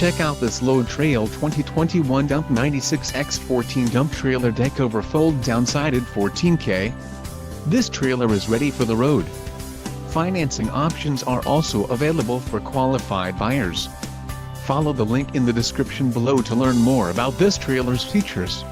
Check out this Load Trail 2021 Dump 96x14 dump trailer Deckover fold down sided 14K. This trailer is ready for the road. Financing options are also available for qualified buyers. Follow the link in the description below to learn more about this trailer's features.